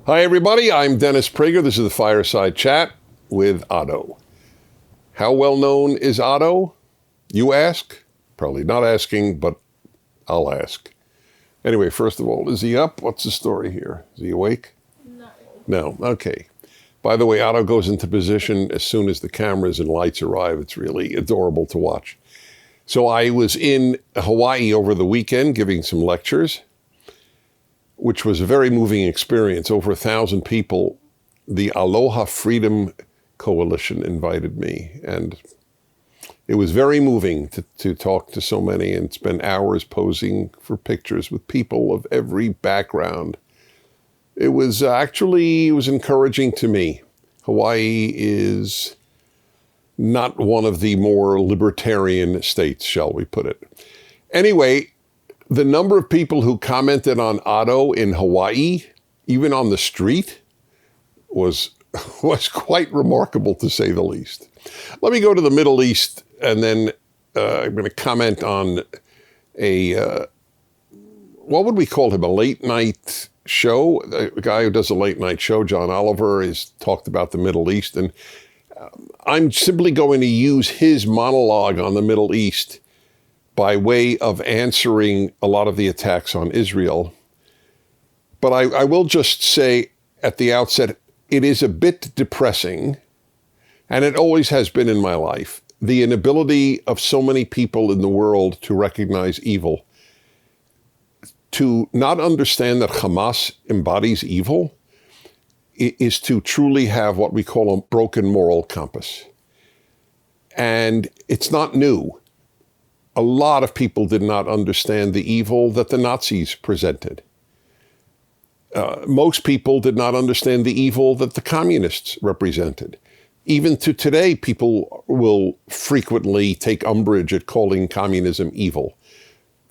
Hi, everybody. I'm Dennis Prager. This is the Fireside Chat with Otto. How well known is Otto? You ask? Probably not asking, but I'll ask. Anyway, first of all, is he up? What's the story here? Is he awake? No. Okay. By the way, Otto goes into position as soon as the cameras and lights arrive. It's really adorable to watch. So I was in Hawaii over the weekend giving some lectures, which was a very moving experience. Over 1,000 people, the Aloha Freedom Coalition invited me. And it was very moving to talk to so many and spend hours posing for pictures with people of every background. It was encouraging to me. Hawaii is not one of the more libertarian states, shall we put it. Anyway, the number of people who commented on Otto in Hawaii, even on the street, was quite remarkable, to say the least. Let me go to the Middle East, and then I'm going to comment on what would we call him, a late night show? A guy who does a late night show, John Oliver, has talked about the Middle East, and I'm simply going to use his monologue on the Middle East by way of answering a lot of the attacks on Israel. But I will just say at the outset, it is a bit depressing, and it always has been in my life, the inability of so many people in the world to recognize evil, to not understand that Hamas embodies evil, is to truly have what we call a broken moral compass. And it's not new. A lot of people did not understand the evil that the Nazis presented. Most people did not understand the evil that the communists represented. Even to today, people will frequently take umbrage at calling communism evil.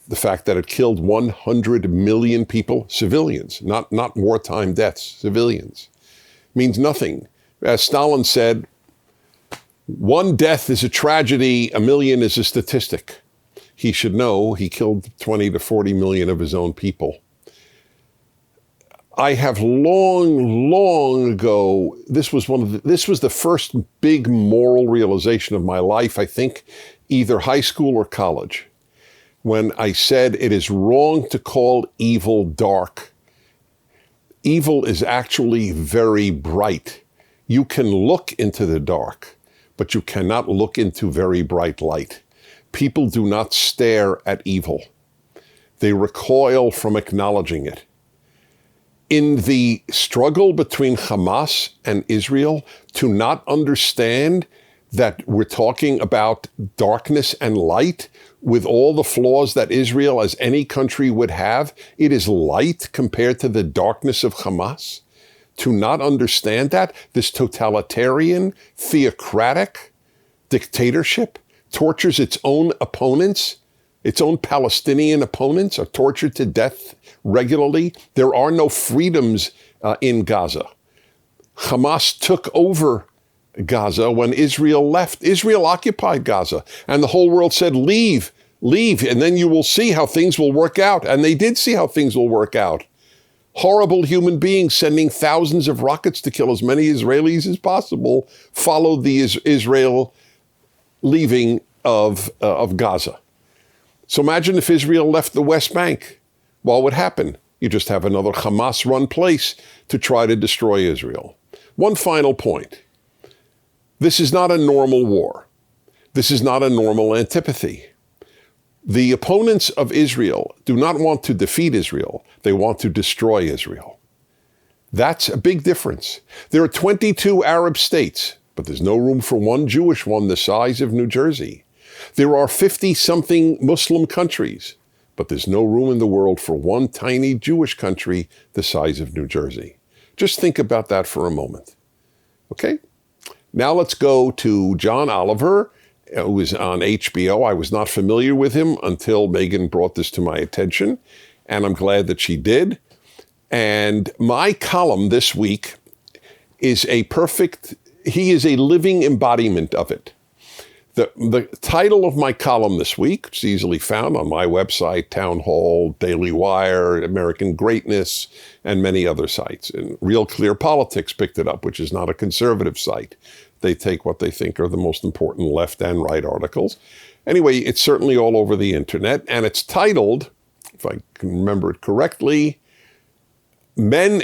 The fact that it killed 100 million people, civilians, not wartime deaths, civilians, means nothing. As Stalin said, one death is a tragedy, a million is a statistic. He should know he killed 20 to 40 million of his own people. I have long ago, this was the first big moral realization of my life, I think, either high school or college, when I said it is wrong to call evil dark. Evil is actually very bright. You can look into the dark, but you cannot look into very bright light. People do not stare at evil. They recoil from acknowledging it. In the struggle between Hamas and Israel, to not understand that we're talking about darkness and light with all the flaws that Israel, as any country would have, it is light compared to the darkness of Hamas. To not understand that, this totalitarian, theocratic dictatorship tortures its own opponents, its own Palestinian opponents are tortured to death regularly. There are no freedoms in Gaza. Hamas took over Gaza when Israel left. Israel occupied Gaza, and the whole world said, leave, and then you will see how things will work out. And they did see how things will work out. Horrible human beings sending thousands of rockets to kill as many Israelis as possible followed the Israel leaving of Gaza. So imagine if Israel left the West Bank. What would happen? You just have another Hamas-run place to try to destroy Israel. One final point. This is not a normal war. This is not a normal antipathy. The opponents of Israel do not want to defeat Israel. They want to destroy Israel. That's a big difference. There are 22 Arab states, but there's no room for one Jewish one the size of New Jersey. There are 50-something Muslim countries, but there's no room in the world for one tiny Jewish country the size of New Jersey. Just think about that for a moment. Okay? Now let's go to John Oliver, who is on HBO. I was not familiar with him until Megan brought this to my attention, and I'm glad that she did. And my column this week is he is a living embodiment of it. The title of my column this week, which is easily found on my website, Town Hall, Daily Wire, American Greatness, and many other sites. And Real Clear Politics picked it up, which is not a conservative site. They take what they think are the most important left and right articles. Anyway, it's certainly all over the internet, and it's titled, if I can remember it correctly, Men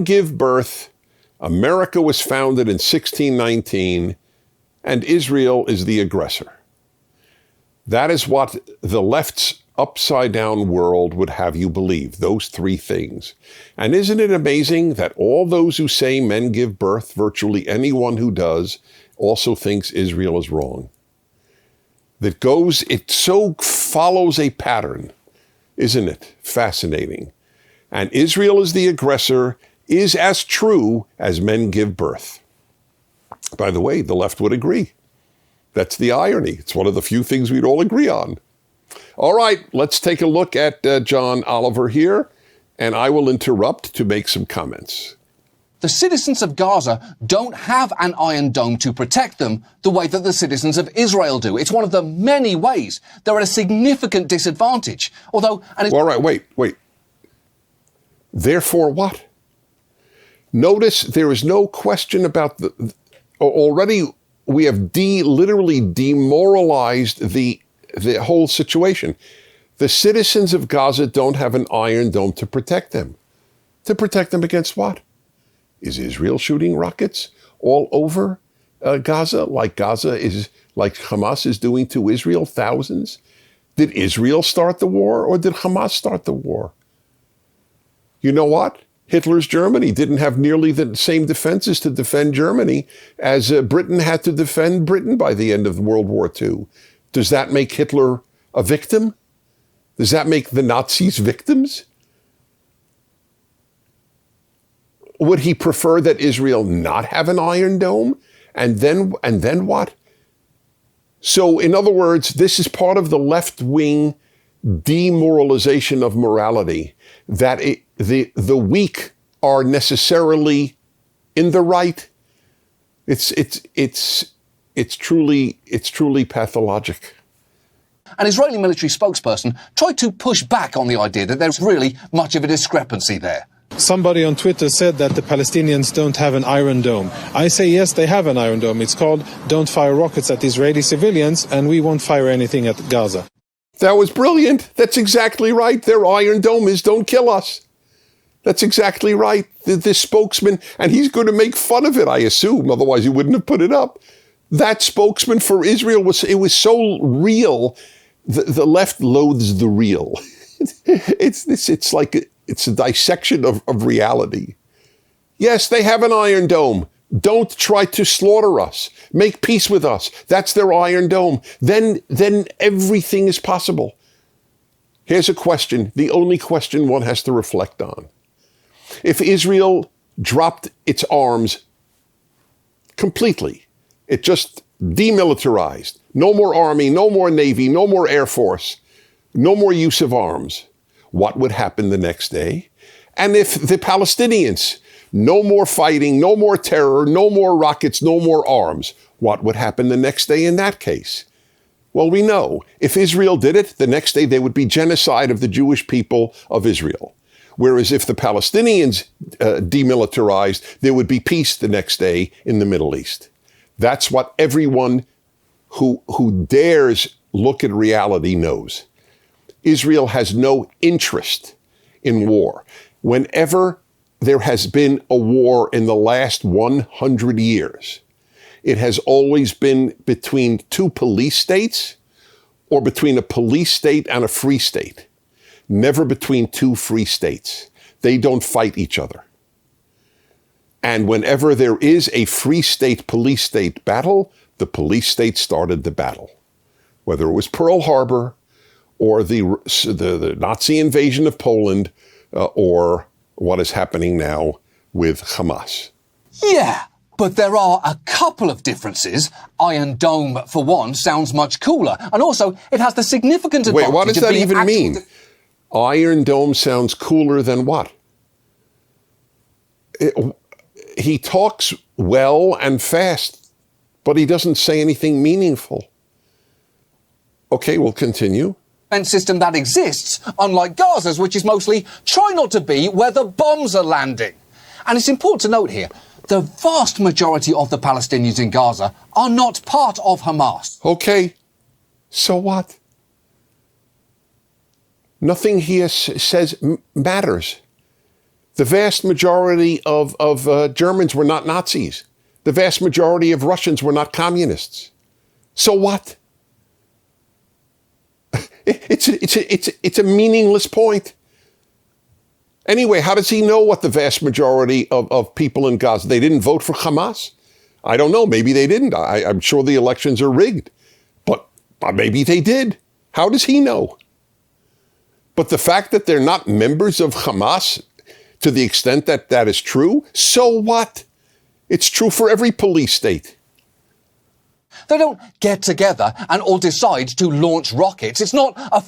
Give Birth. America was founded in 1619, and Israel is the aggressor. That is what the left's upside-down world would have you believe, those three things. And isn't it amazing that all those who say men give birth, virtually anyone who does, also thinks Israel is wrong? It so follows a pattern, isn't it? Fascinating. And Israel is the aggressor is as true as men give birth. By the way, the left would agree. That's the irony. It's one of the few things we'd all agree on. All right, let's take a look at John Oliver here, and I will interrupt to make some comments. The citizens of Gaza don't have an Iron Dome to protect them the way that the citizens of Israel do. It's one of the many ways they're at a significant disadvantage. Although... All right, wait. Therefore what? Notice there is no question about already we have literally demoralized the whole situation. The citizens of Gaza don't have an Iron Dome to protect them. To protect them against what? Is Israel shooting rockets all over Gaza like Hamas is doing to Israel, thousands? Did Israel start the war, or did Hamas start the war? You know what? Hitler's Germany didn't have nearly the same defenses to defend Germany as Britain had to defend Britain by the end of World War II. Does that make Hitler a victim? Does that make the Nazis victims? Would he prefer that Israel not have an Iron Dome? And then what? So, in other words, this is part of the left-wing demoralization of morality, that the weak are necessarily in the right. It's truly pathologic. An Israeli military spokesperson tried to push back on the idea that there's really much of a discrepancy there. Somebody on Twitter said that the Palestinians don't have an Iron Dome. I say yes, they have an Iron Dome. It's called Don't Fire Rockets at Israeli Civilians, and we won't fire anything at Gaza. That was brilliant. That's exactly right. Their Iron Dome is don't kill us. That's exactly right. This spokesman, and he's going to make fun of it, I assume, otherwise he wouldn't have put it up. That spokesman for Israel was so real. The left loathes the real. It's like it's a dissection of reality. Yes, they have an Iron Dome. Don't try to slaughter us. Make peace with us. That's their Iron Dome. Then everything is possible. Here's a question, the only question one has to reflect on. If Israel dropped its arms completely, it just demilitarized, no more army, no more navy, no more air force, no more use of arms, what would happen the next day? And if the Palestinians, no more fighting, no more terror, no more rockets, no more arms, what would happen the next day in that case? Well, we know if Israel did it, the next day there would be genocide of the Jewish people of Israel. Whereas if the Palestinians demilitarized, there would be peace the next day in the Middle East. That's what everyone who dares look at reality knows. Israel has no interest in war. Whenever there has been a war in the last 100 years, it has always been between two police states or between a police state and a free state. Never between two free states. They don't fight each other. And whenever there is a free state, police state battle, the police state started the battle. Whether it was Pearl Harbor or the Nazi invasion of Poland or what is happening now with Hamas. Yeah, but there are a couple of differences. Iron Dome, for one, sounds much cooler. And also, it has the significant advantage. Wait, what does that even mean? Iron Dome sounds cooler than what? He talks well and fast, but he doesn't say anything meaningful. Okay, we'll continue. System that exists, unlike Gaza's, which is mostly try not to be where the bombs are landing. And it's important to note here, the vast majority of the Palestinians in Gaza are not part of Hamas. Okay, so what? Nothing here says matters. The vast majority of Germans were not Nazis. The vast majority of Russians were not communists. So what? It's a meaningless point. Anyway, how does he know what the vast majority of people in Gaza? They didn't vote for Hamas? I don't know. Maybe they didn't. I'm sure the elections are rigged. But maybe they did. How does he know? But the fact that they're not members of Hamas, to the extent that that is true, so what? It's true for every police state. They don't get together and all decide to launch rockets. It's not a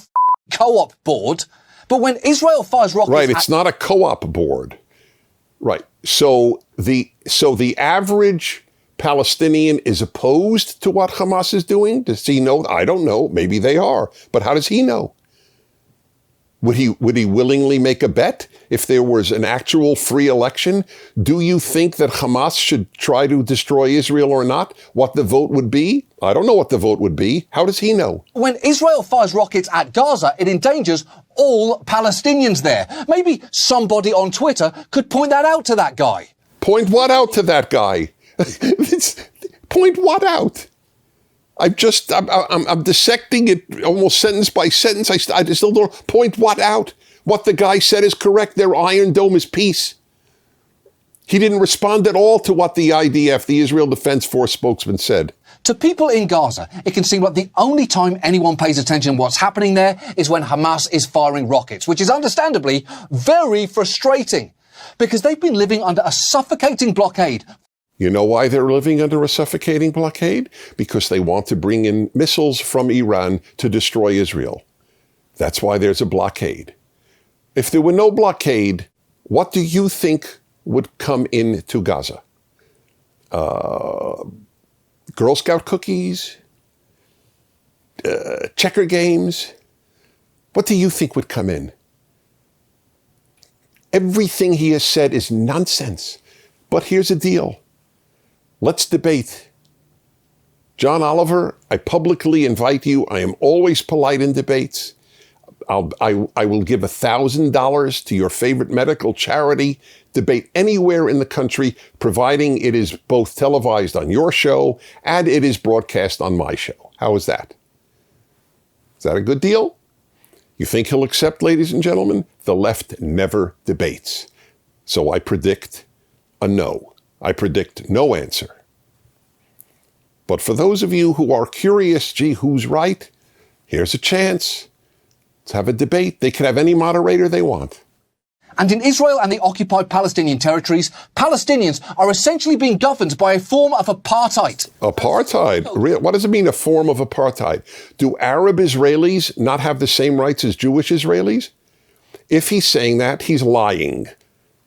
co-op board. But when Israel fires rockets... Right, it's not a co-op board. Right. So the average Palestinian is opposed to what Hamas is doing? Does he know? I don't know. Maybe they are. But how does he know? Would he willingly make a bet if there was an actual free election? Do you think that Hamas should try to destroy Israel or not? What the vote would be? I don't know what the vote would be. How does he know? When Israel fires rockets at Gaza, it endangers all Palestinians there. Maybe somebody on Twitter could point that out to that guy. Point what out to that guy? Point what out? I'm dissecting it almost sentence by sentence. I still don't point what out. What the guy said is correct. Their Iron Dome is peace. He didn't respond at all to what the IDF, the Israel Defense Force spokesman, said. To people in Gaza, it can seem like the only time anyone pays attention to what's happening there is when Hamas is firing rockets, which is understandably very frustrating because they've been living under a suffocating blockade. You know why they're living under a suffocating blockade? Because they want to bring in missiles from Iran to destroy Israel. That's why there's a blockade. If there were no blockade, what do you think would come into Gaza? Girl Scout cookies? Checker games? What do you think would come in? Everything he has said is nonsense. But here's the deal. Let's debate. John Oliver, I publicly invite you. I am always polite in debates. I will give $1,000 to your favorite medical charity. Debate anywhere in the country, providing it is both televised on your show and it is broadcast on my show. How is that? Is that a good deal? You think he'll accept, ladies and gentlemen? The left never debates. So I predict a no. I predict no answer. But for those of you who are curious, gee, who's right? Here's a chance. Let's have a debate. They can have any moderator they want. And in Israel and the occupied Palestinian territories, Palestinians are essentially being governed by a form of apartheid. Apartheid? What does it mean, a form of apartheid? Do Arab Israelis not have the same rights as Jewish Israelis? If he's saying that, he's lying.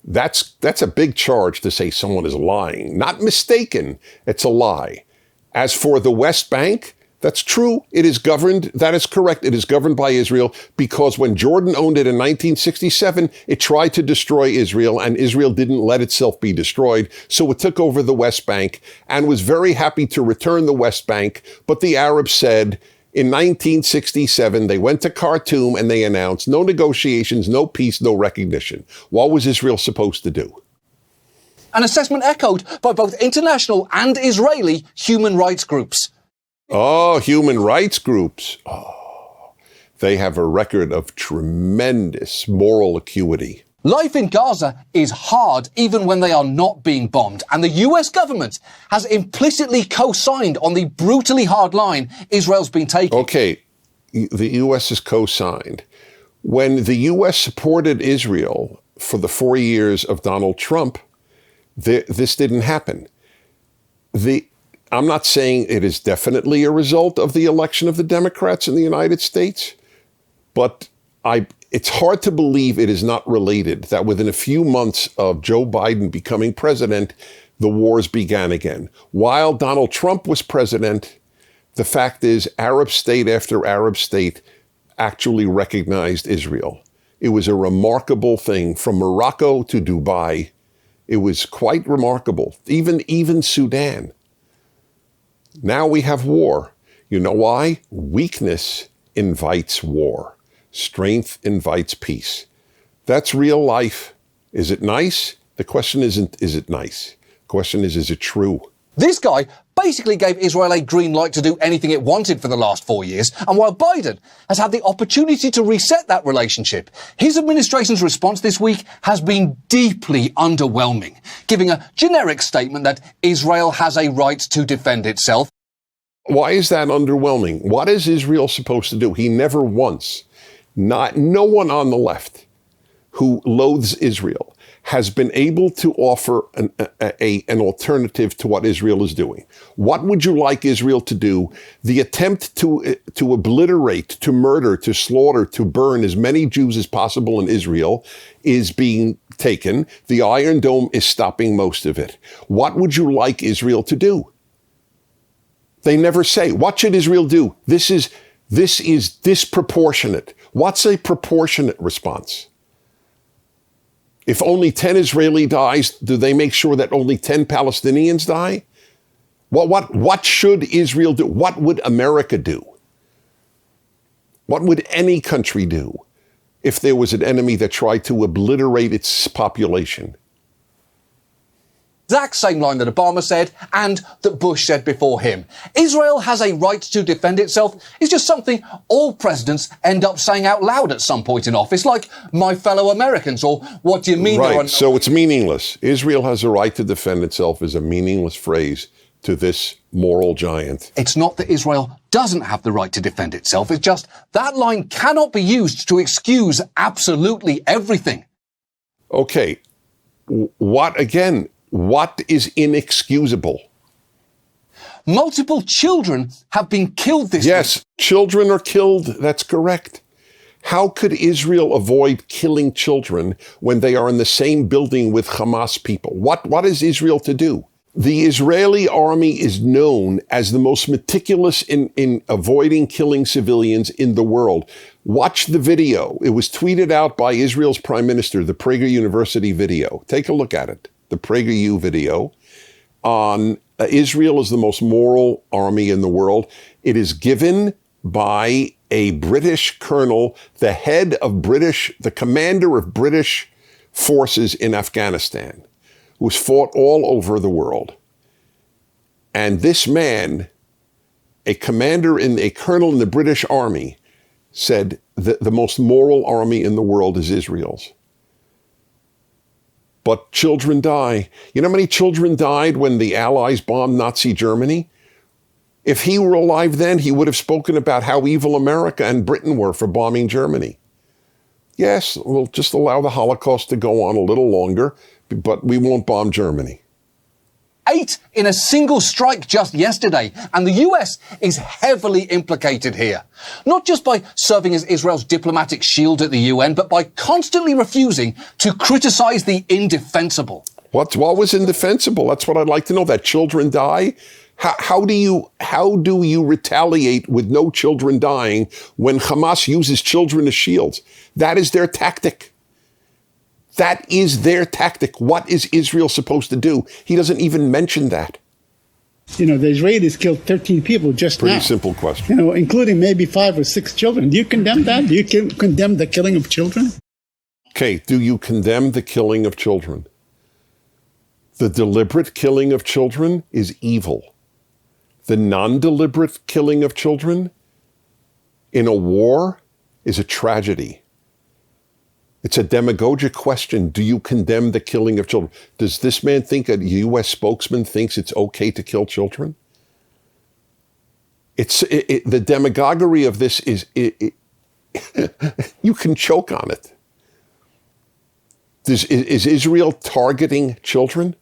That's a big charge to say someone is lying. Not mistaken. It's a lie. As for the West Bank, that's true. It is governed. That is correct. It is governed by Israel because when Jordan owned it in 1967, it tried to destroy Israel and Israel didn't let itself be destroyed. So it took over the West Bank and was very happy to return the West Bank. But the Arabs said in 1967, they went to Khartoum and they announced no negotiations, no peace, no recognition. What was Israel supposed to do? An assessment echoed by both international and Israeli human rights groups. Oh, human rights groups. Oh, they have a record of tremendous moral acuity. Life in Gaza is hard even when they are not being bombed, and the US government has implicitly co-signed on the brutally hard line Israel's been taking. Okay, the US has co-signed. When the US supported Israel for the 4 years of Donald Trump, this didn't happen. I'm not saying it is definitely a result of the election of the Democrats in the United States, but it's hard to believe it is not related that within a few months of Joe Biden becoming president, the wars began again. While Donald Trump was president, The fact is, Arab state after Arab state actually recognized Israel. It was a remarkable thing. From Morocco to Dubai, it was quite remarkable. Even Sudan. Now we have war. You know why? Weakness invites war. Strength invites peace. That's real life. Is it nice? The question isn't, is it nice? The question is it true? This guy basically gave Israel a green light to do anything it wanted for the last 4 years, and while Biden has had the opportunity to reset that relationship, his administration's response this week has been deeply underwhelming, giving a generic statement that Israel has a right to defend itself. Why is that underwhelming? What is Israel supposed to do? He never once, no one on the left who loathes Israel has been able to offer an alternative to what Israel is doing. What would you like Israel to do? The attempt to obliterate, to murder, to slaughter, to burn as many Jews as possible in Israel is being taken. The Iron Dome is stopping most of it. What would you like Israel to do? They never say, what should Israel do? This is disproportionate. What's a proportionate response? If only 10 Israeli dies, do they make sure that only 10 Palestinians die? What should Israel do? What would America do? What would any country do if there was an enemy that tried to obliterate its population? Exact same line that Obama said and that Bush said before him. Israel has a right to defend itself is just something all presidents end up saying out loud at some point in office, like my fellow Americans, or what do you mean? Right, so it's meaningless. Israel has a right to defend itself is a meaningless phrase to this moral giant. It's not that Israel doesn't have the right to defend itself. It's just that line cannot be used to excuse absolutely everything. Okay, what is inexcusable? Multiple children have been killed this week. Yes, children are killed. That's correct. How could Israel avoid killing children when they are in the same building with Hamas people? What is Israel to do? The Israeli army is known as the most meticulous in avoiding killing civilians in the world. Watch the video. It was tweeted out by Israel's prime minister, the Prager University video. Take a look at it. The PragerU video on Israel is the most moral army in the world. It is given by a British colonel, the commander of British forces in Afghanistan, who's fought all over the world. And this man, a colonel in the British army, said that the most moral army in the world is Israel's. But children die. You know how many children died when the Allies bombed Nazi Germany? If he were alive then, he would have spoken about how evil America and Britain were for bombing Germany. Yes, we'll just allow the Holocaust to go on a little longer, but we won't bomb Germany. 8 in a single strike just yesterday, and the US is heavily implicated here. Not just by serving as Israel's diplomatic shield at the UN, but by constantly refusing to criticize the indefensible. What was indefensible? That's what I'd like to know. That children die? How do you retaliate with no children dying when Hamas uses children as shields? That is their tactic. That is their tactic. What is Israel supposed to do? He doesn't even mention that. You know, the Israelis killed 13 people just now. Pretty simple question. You know, including maybe 5 or 6 children. Do you condemn that? Do you condemn the killing of children? Okay, do you condemn the killing of children? The deliberate killing of children is evil. The non-deliberate killing of children in a war is a tragedy. It's a demagogic question. Do you condemn the killing of children? Does this man think, a U.S. spokesman thinks it's okay to kill children? The demagoguery of this is, you can choke on it. Is Israel targeting children?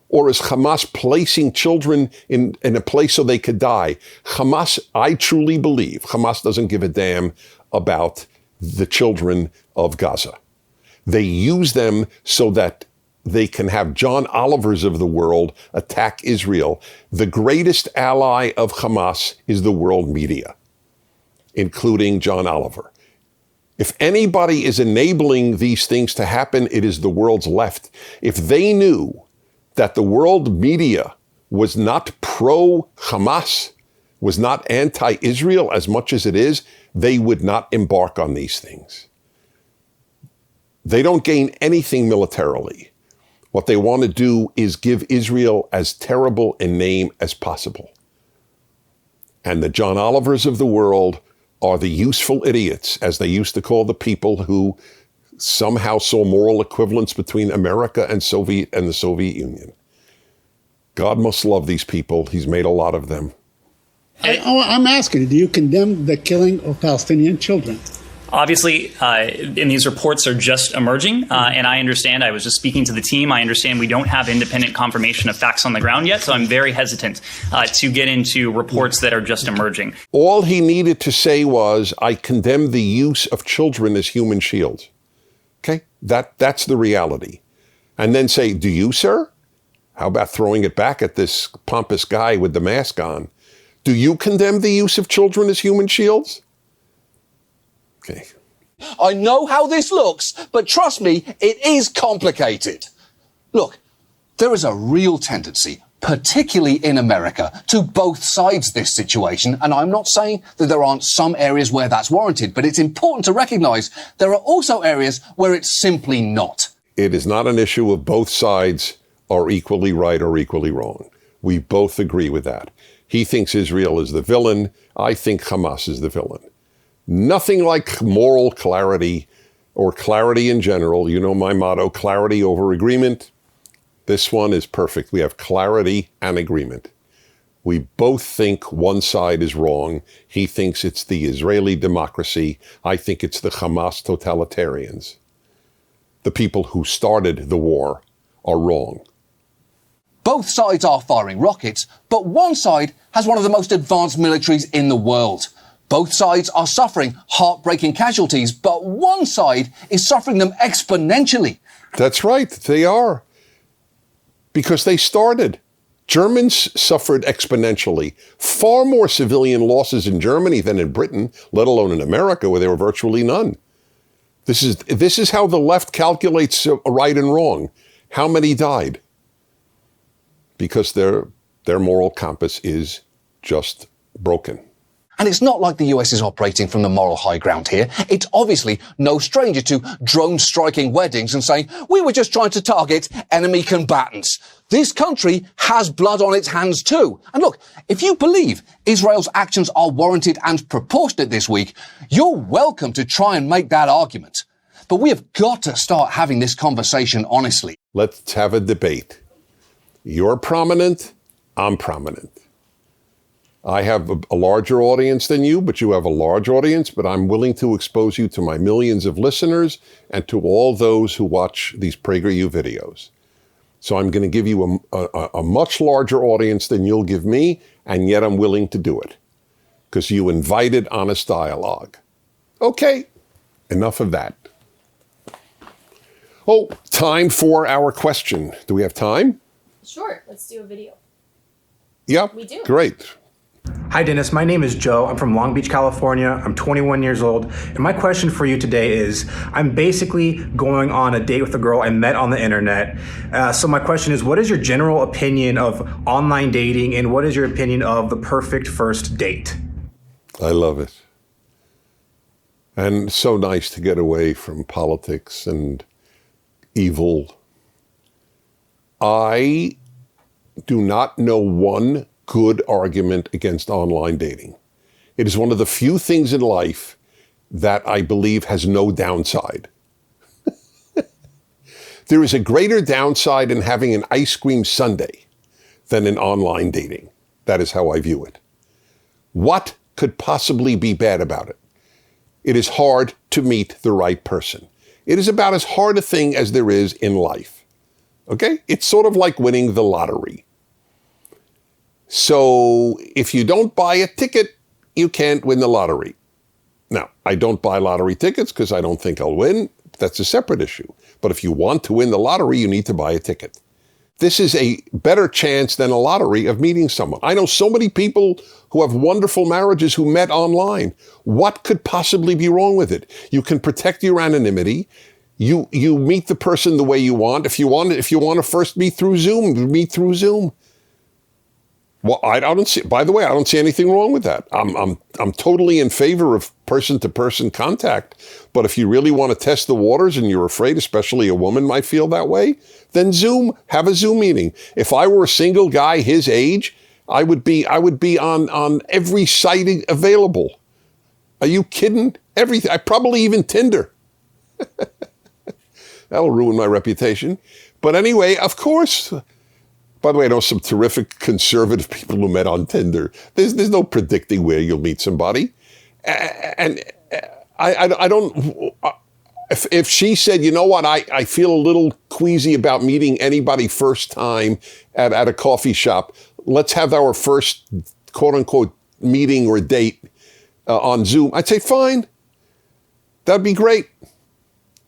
Or is Hamas placing children in a place so they could die? Hamas, I truly believe, Hamas doesn't give a damn about the children of Gaza. They use them so that they can have John Olivers of the world attack Israel. The greatest ally of Hamas is the world media, including John Oliver. If anybody is enabling these things to happen, it is the world's left. If they knew that the world media was not pro-Hamas, was not anti-Israel as much as it is, they would not embark on these things. They don't gain anything militarily. What they want to do is give Israel as terrible a name as possible. And the John Olivers of the world are the useful idiots, as they used to call the people who somehow saw moral equivalence between America and the Soviet Union. God must love these people. He's made a lot of them. I'm asking you, do you condemn the killing of Palestinian children? Obviously, and these reports are just emerging, and I understand, I was just speaking to the team, I understand we don't have independent confirmation of facts on the ground yet, so I'm very hesitant to get into reports that are just emerging. All he needed to say was, I condemn the use of children as human shields. Okay? That's the reality. And then say, do you, sir? How about throwing it back at this pompous guy with the mask on? Do you condemn the use of children as human shields? Okay. I know how this looks, but trust me, it is complicated. Look, there is a real tendency, particularly in America, to both sides this situation, and I'm not saying that there aren't some areas where that's warranted, but it's important to recognize there are also areas where it's simply not. It is not an issue of both sides are equally right or equally wrong. We both agree with that. He thinks Israel is the villain. I think Hamas is the villain. Nothing like moral clarity or clarity in general. You know my motto, clarity over agreement. This one is perfect. We have clarity and agreement. We both think one side is wrong. He thinks it's the Israeli democracy. I think it's the Hamas totalitarians. The people who started the war are wrong. Both sides are firing rockets, but one side has one of the most advanced militaries in the world. Both sides are suffering heartbreaking casualties, but one side is suffering them exponentially. That's right, they are. Because they started. Germans suffered exponentially. Far more civilian losses in Germany than in Britain, let alone in America, where there were virtually none. This is how the left calculates right and wrong. How many died? Because their moral compass is just broken. And it's not like the US is operating from the moral high ground here. It's obviously no stranger to drone-striking weddings and saying, we were just trying to target enemy combatants. This country has blood on its hands too. And look, if you believe Israel's actions are warranted and proportionate this week, you're welcome to try and make that argument. But we have got to start having this conversation honestly. Let's have a debate. You're prominent, I'm prominent. I have a larger audience than you, but you have a large audience, but I'm willing to expose you to my millions of listeners and to all those who watch these PragerU videos. So I'm going to give you a much larger audience than you'll give me, and yet I'm willing to do it because you invited honest dialogue. Okay, enough of that. Oh, time for our question. Do we have time? Sure, let's do a video. Yep, we do. Great. Hi, Dennis. My name is Joe. I'm from Long Beach, California. I'm 21 years old. And my question for you today is, I'm basically going on a date with a girl I met on the internet. So my question is, what is your general opinion of online dating, and what is your opinion of the perfect first date? I love it. And so nice to get away from politics and evil. I do not know one good argument against online dating. It is one of the few things in life that I believe has no downside. There is a greater downside in having an ice cream sundae than in online dating. That is how I view it. What could possibly be bad about it? It is hard to meet the right person. It is about as hard a thing as there is in life. Okay? It's sort of like winning the lottery. So if you don't buy a ticket, you can't win the lottery. Now, I don't buy lottery tickets because I don't think I'll win. that's a separate issue. But if you want to win the lottery, you need to buy a ticket. This is a better chance than a lottery of meeting someone. I know so many people who have wonderful marriages who met online. What could possibly be wrong with it? You can protect your anonymity. You meet the person the way you want. If you want to first meet through Zoom, meet through Zoom. Well, I don't see. By the way, I don't see anything wrong with that. I'm totally in favor of person-to-person contact. But if you really want to test the waters and you're afraid, especially a woman might feel that way, then Zoom. Have a Zoom meeting. If I were a single guy his age, I would be on every site available. Are you kidding? Everything. Probably even Tinder. That'll ruin my reputation. But anyway, of course. By the way, I know some terrific conservative people who met on Tinder. There's no predicting where you'll meet somebody. And I don't, if she said, you know what, I feel a little queasy about meeting anybody first time at a coffee shop. Let's have our first quote unquote meeting or date on Zoom. I'd say, fine. That'd be great.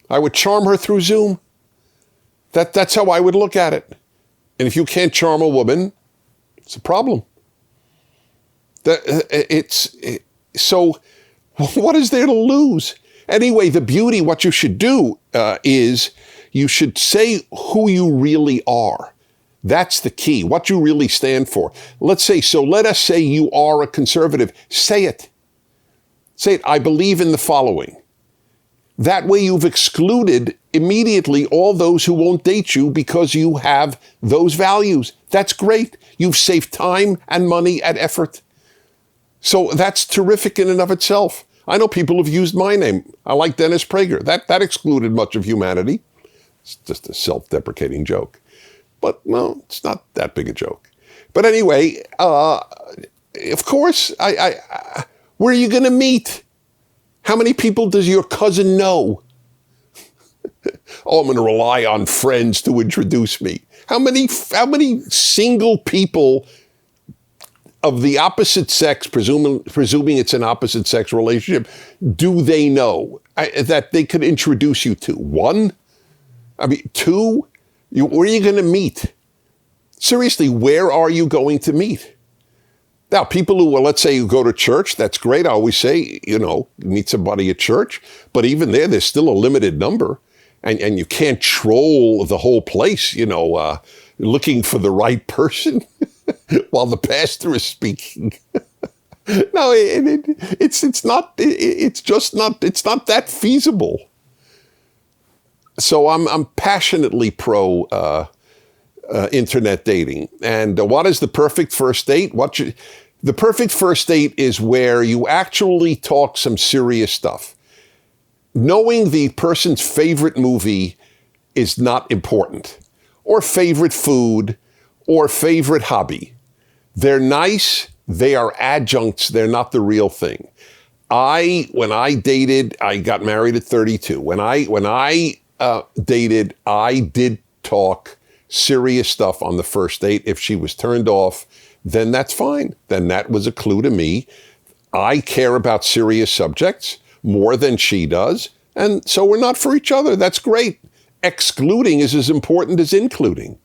I would charm her through Zoom. That's how I would look at it. And if you can't charm a woman, it's a problem. So what is there to lose? Anyway, the beauty, what you should do is you should say who you really are. That's the key, what you really stand for. Let us say you are a conservative. Say it. Say it, I believe in the following. That way you've excluded immediately all those who won't date you because you have those values. That's great. You've saved time and money and effort. So that's terrific in and of itself. I know people who've used my name. I like Dennis Prager. That excluded much of humanity. It's just a self-deprecating joke. But, well, it's not that big a joke. But anyway, of course, where are you going to meet? How many people does your cousin know? Oh, I'm going to rely on friends to introduce me. How many single people of the opposite sex, presuming it's an opposite sex relationship, do they know that they could introduce you to? One? I mean, two? Where are you going to meet? Seriously, where are you going to meet? Now, people who, let's say you go to church, that's great. I always say, meet somebody at church. But even there's still a limited number. And you can't troll the whole place, looking for the right person while the pastor is speaking. No, it's not that feasible. So I'm passionately pro internet dating. And what is the perfect first date? The perfect first date is where you actually talk some serious stuff. Knowing the person's favorite movie is not important, or favorite food, or favorite hobby. They're nice. They are adjuncts. They're not the real thing. When I dated, I got married at 32. When I dated, I did talk serious stuff on the first date. If she was turned off, then that's fine. Then that was a clue to me. I care about serious subjects more than she does, and so we're not for each other. That's great. Excluding is as important as including.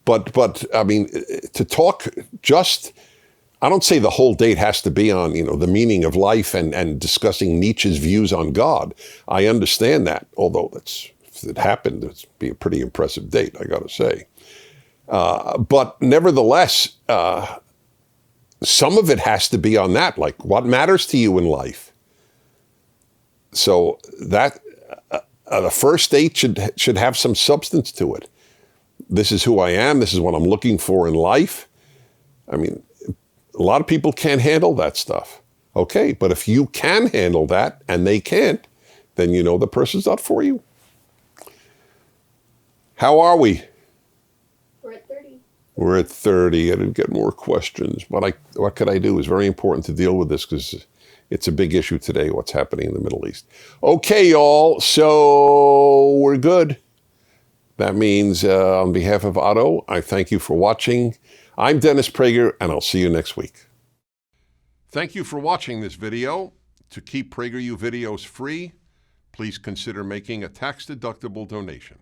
But I mean, to talk I don't say the whole date has to be on, the meaning of life and discussing Nietzsche's views on God. I understand that, although if it happened, it'd be a pretty impressive date, I got to say. But nevertheless, some of it has to be on that, like what matters to you in life. So that the first date should have some substance to it. This is who I am. This is what I'm looking for in life. I mean, a lot of people can't handle that stuff. Okay, but if you can handle that and they can't, then the person's not for you. How are we? We're at 30. We're at 30. I didn't get more questions, but what could I do? It's very important to deal with this because it's a big issue today, what's happening in the Middle East. Okay, y'all, so we're good. That means on behalf of Otto, I thank you for watching. I'm Dennis Prager, and I'll see you next week. Thank you for watching this video. To keep PragerU videos free, please consider making a tax-deductible donation.